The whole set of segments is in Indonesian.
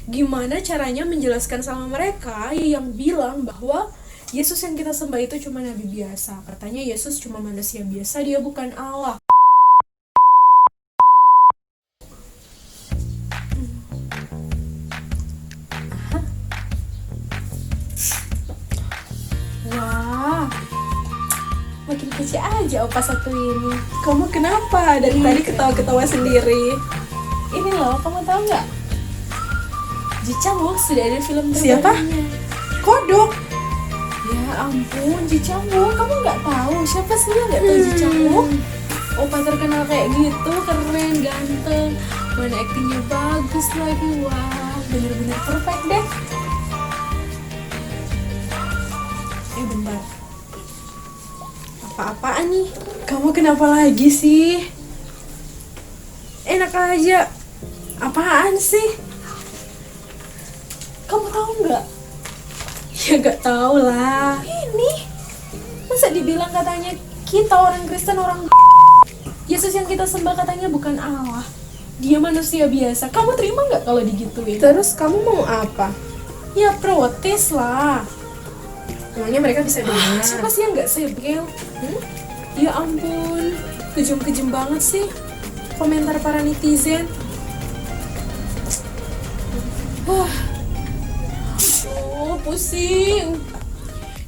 Gimana caranya menjelaskan sama mereka yang bilang bahwa Yesus yang kita sembah itu cuma nabi biasa. Katanya Yesus cuma manusia biasa, dia bukan Allah. Wah, makin kece aja opa satu ini. Kamu kenapa? Dari tadi ketawa-ketawa sendiri. Ini loh, kamu tahu nggak? Jicambuk sudah ada film terbarunya. Siapa? Kodok. Ya ampun, Jicambuk, kamu nggak tahu? Siapa sih yang nggak tahu Jicambuk? Opa terkenal kayak gitu, keren, ganteng, mana aktingnya bagus lagi, wah, bener-bener perfect deh. Bentar, apa-apaan nih? Kamu kenapa lagi sih? Enak aja. Apaan sih? Kamu tahu nggak? Ya nggak tahu lah. Ini masa dibilang katanya kita orang Kristen, orang Yesus yang kita sembah katanya bukan Allah, dia manusia biasa. Kamu terima nggak kalau digituin? Terus kamu mau apa? Ya protes lah. Emangnya mereka bisa dengar? Siapa sih yang nggak sebel? Ya ampun, kejam-kejam banget sih komentar para netizen. Pusing.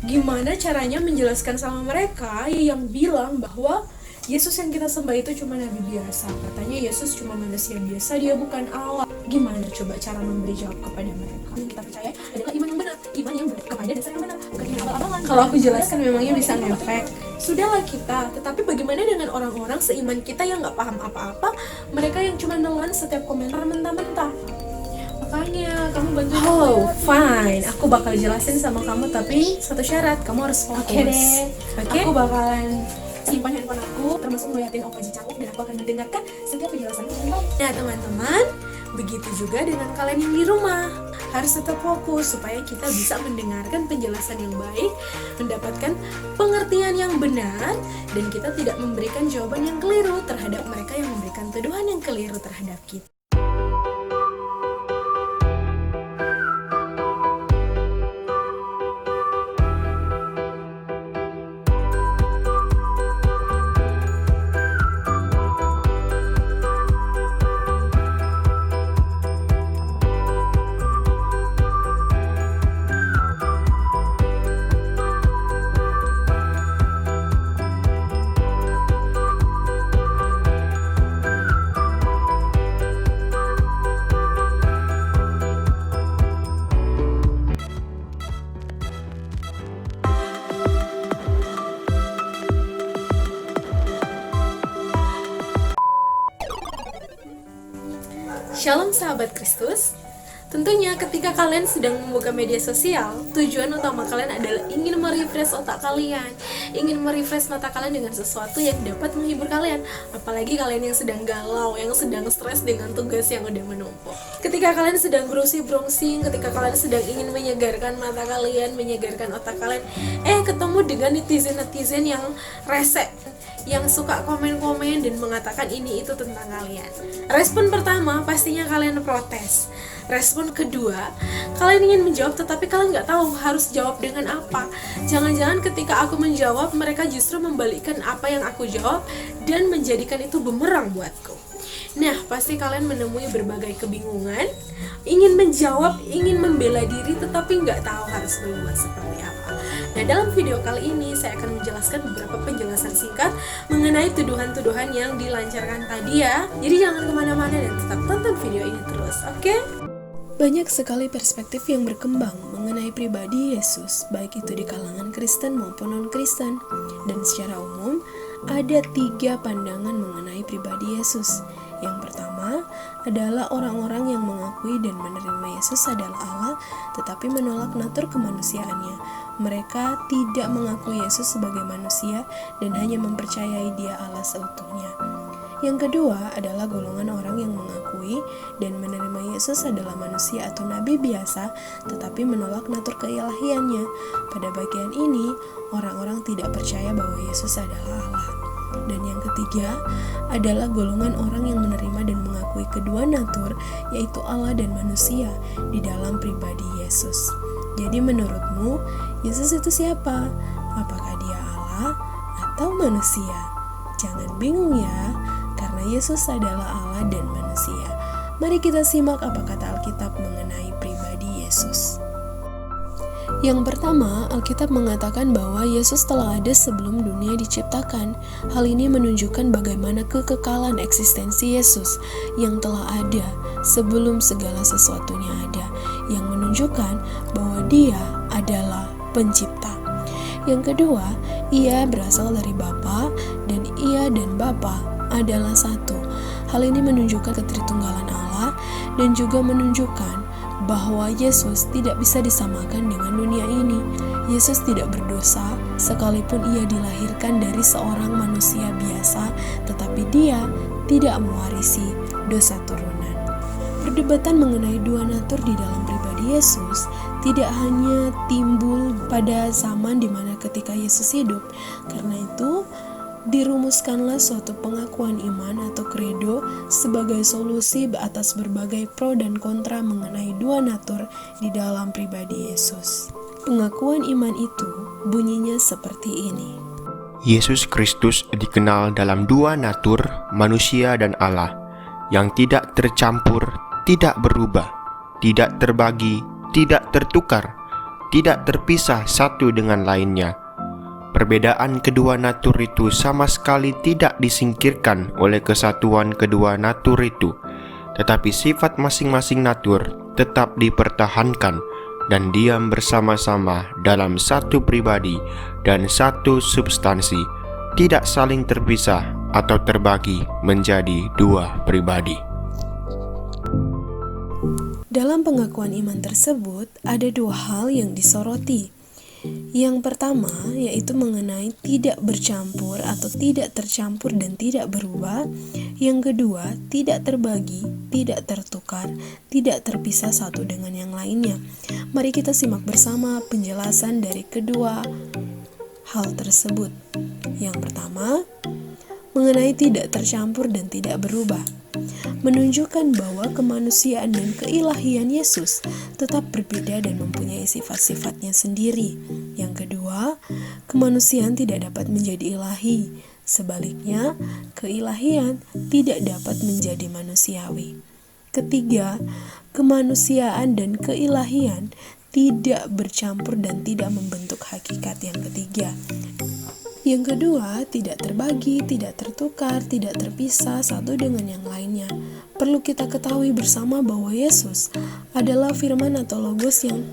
Gimana caranya menjelaskan sama mereka yang bilang bahwa Yesus yang kita sembah itu cuma nabi biasa. Katanya Yesus cuma manusia biasa, dia bukan Allah. Gimana coba cara memberi jawab kepada mereka? Yang kita percaya adalah iman yang benar, iman yang kepada dasar yang benar, bukan yang abal-abalan. Kalau aku jelaskan memangnya bisa ngefek? Sudahlah kita, tetapi bagaimana dengan orang-orang seiman kita yang nggak paham apa-apa, mereka yang cuma nelan setiap komentar mentah-mentah. Makanya kamu bantu. Oh, fine. Aku bakal jelasin sama kamu, tapi satu syarat, kamu harus fokus. Oke deh. Oke? Aku bakalan simpan handphone aku, termasuk ngeliatin Opa Jicambuk, dan aku akan mendengarkan setiap penjelasan kamu. Nah teman-teman, begitu juga dengan kalian yang di rumah. Harus tetap fokus supaya kita bisa mendengarkan penjelasan yang baik, mendapatkan pengertian yang benar, dan kita tidak memberikan jawaban yang keliru terhadap mereka yang memberikan tuduhan yang keliru terhadap kita. Shalom sahabat Kristus. Tentunya ketika kalian sedang membuka media sosial, tujuan utama kalian adalah ingin merefresh otak kalian, ingin merefresh mata kalian dengan sesuatu yang dapat menghibur kalian. Apalagi kalian yang sedang galau, yang sedang stres dengan tugas yang udah menumpuk. Ketika kalian sedang browsing, ketika kalian sedang ingin menyegarkan mata kalian, menyegarkan otak kalian, ketemu dengan netizen-netizen yang rese, yang suka komen-komen dan mengatakan ini itu tentang kalian. Respon pertama pastinya kalian protes. Respon kedua, kalian ingin menjawab tetapi kalian nggak tahu harus jawab dengan apa. Jangan-jangan ketika aku menjawab, mereka justru membalikkan apa yang aku jawab dan menjadikan itu bumerang buatku. Nah, pasti kalian menemui berbagai kebingungan, ingin menjawab, ingin membela diri tetapi nggak tahu harus berbuat seperti apa. Nah, dalam video kali ini saya akan menjelaskan beberapa penjelasan singkat mengenai tuduhan-tuduhan yang dilancarkan tadi ya. Jadi jangan kemana-mana dan tetap tonton video ini terus, oke? Banyak sekali perspektif yang berkembang mengenai pribadi Yesus, baik itu di kalangan Kristen maupun non-Kristen. Dan secara umum, ada 3 pandangan mengenai pribadi Yesus. Yang pertama adalah orang-orang yang mengakui dan menerima Yesus adalah Allah, tetapi menolak natur kemanusiaannya. Mereka tidak mengakui Yesus sebagai manusia dan hanya mempercayai Dia Allah seutuhnya. Yang kedua adalah golongan orang yang mengakui dan menerima Yesus adalah manusia atau nabi biasa, tetapi menolak natur keilahiannya. Pada bagian ini, orang-orang tidak percaya bahwa Yesus adalah Allah. Dan yang ketiga adalah golongan orang yang menerima dan mengakui kedua natur, yaitu Allah dan manusia di dalam pribadi Yesus. Jadi menurutmu, Yesus itu siapa? Apakah dia Allah atau manusia? Jangan bingung ya, karena Yesus adalah Allah dan manusia. Mari kita simak apa kata Alkitab mengenai pribadi Yesus. Yang pertama, Alkitab mengatakan bahwa Yesus telah ada sebelum dunia diciptakan. Hal ini menunjukkan bagaimana kekekalan eksistensi Yesus yang telah ada sebelum segala sesuatunya ada, yang menunjukkan bahwa Dia adalah pencipta. Yang kedua, Ia berasal dari Bapa dan Ia dan Bapa adalah satu. Hal ini menunjukkan ketritunggalan Allah dan juga menunjukkan bahwa Yesus tidak bisa disamakan dengan dunia ini. Yesus tidak berdosa sekalipun ia dilahirkan dari seorang manusia biasa, tetapi dia tidak mewarisi dosa turunan. Perdebatan mengenai dua natur di dalam pribadi Yesus tidak hanya timbul pada zaman di mana ketika Yesus hidup. Karena itu, dirumuskanlah suatu pengakuan iman atau kredo sebagai solusi atas berbagai pro dan kontra mengenai dua natur di dalam pribadi Yesus. Pengakuan iman itu bunyinya seperti ini. Yesus Kristus dikenal dalam dua natur, manusia dan Allah, yang tidak tercampur, tidak berubah, tidak terbagi, tidak tertukar, tidak terpisah satu dengan lainnya. Perbedaan kedua natur itu sama sekali tidak disingkirkan oleh kesatuan kedua natur itu, tetapi sifat masing-masing natur tetap dipertahankan dan diam bersama-sama dalam satu pribadi dan satu substansi, tidak saling terpisah atau terbagi menjadi dua pribadi. Dalam pengakuan iman tersebut, ada dua hal yang disoroti. Yang pertama, yaitu mengenai tidak bercampur atau tidak tercampur dan tidak berubah. Yang kedua, tidak terbagi, tidak tertukar, tidak terpisah satu dengan yang lainnya. Mari kita simak bersama penjelasan dari kedua hal tersebut. Yang pertama, mengenai tidak tercampur dan tidak berubah, menunjukkan bahwa kemanusiaan dan keilahian Yesus tetap berbeda dan mempunyai sifat-sifatnya sendiri. Yang kedua, kemanusiaan tidak dapat menjadi ilahi. Sebaliknya, keilahian tidak dapat menjadi manusiawi. Ketiga, kemanusiaan dan keilahian tidak bercampur dan tidak membentuk hakikat yang ketiga. Yang kedua, tidak terbagi, tidak tertukar, tidak terpisah satu dengan yang lainnya. Perlu kita ketahui bersama bahwa Yesus adalah firman atau logos yang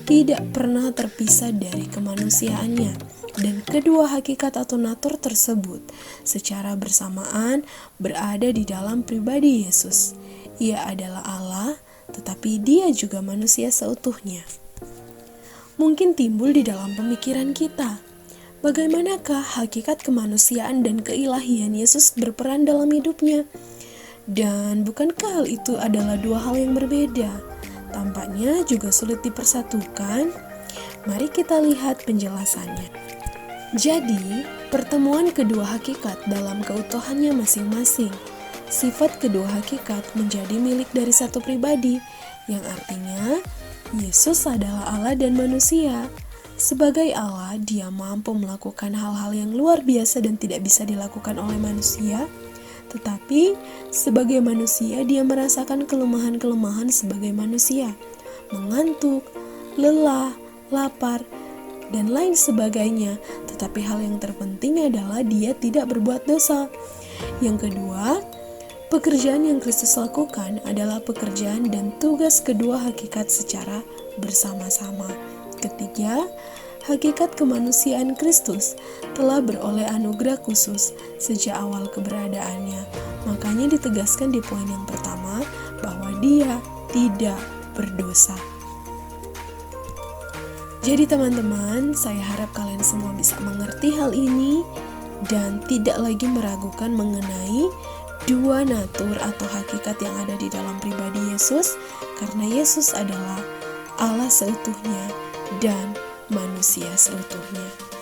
tidak pernah terpisah dari kemanusiaannya. Dan kedua hakikat atau natur tersebut secara bersamaan berada di dalam pribadi Yesus. Ia adalah Allah, tetapi dia juga manusia seutuhnya. Mungkin timbul di dalam pemikiran kita, bagaimanakah hakikat kemanusiaan dan keilahian Yesus berperan dalam hidupnya? Dan bukankah hal itu adalah dua hal yang berbeda? Tampaknya juga sulit dipersatukan. Mari kita lihat penjelasannya. Jadi, pertemuan kedua hakikat dalam keutuhannya masing-masing. Sifat kedua hakikat menjadi milik dari satu pribadi, yang artinya Yesus adalah Allah dan manusia. Sebagai Allah, dia mampu melakukan hal-hal yang luar biasa dan tidak bisa dilakukan oleh manusia. Tetapi, sebagai manusia, dia merasakan kelemahan-kelemahan sebagai manusia. Mengantuk, lelah, lapar, dan lain sebagainya. Tetapi hal yang terpenting adalah dia tidak berbuat dosa. Yang kedua, pekerjaan yang Kristus lakukan adalah pekerjaan dan tugas kedua hakikat secara bersama-sama. Ketiga, hakikat kemanusiaan Kristus telah beroleh anugerah khusus sejak awal keberadaannya. Makanya ditegaskan di poin yang pertama bahwa dia tidak berdosa. Jadi teman-teman, saya harap kalian semua bisa mengerti hal ini dan tidak lagi meragukan mengenai dua natur atau hakikat yang ada di dalam pribadi Yesus, karena Yesus adalah Allah seutuhnya dan manusia seutuhnya.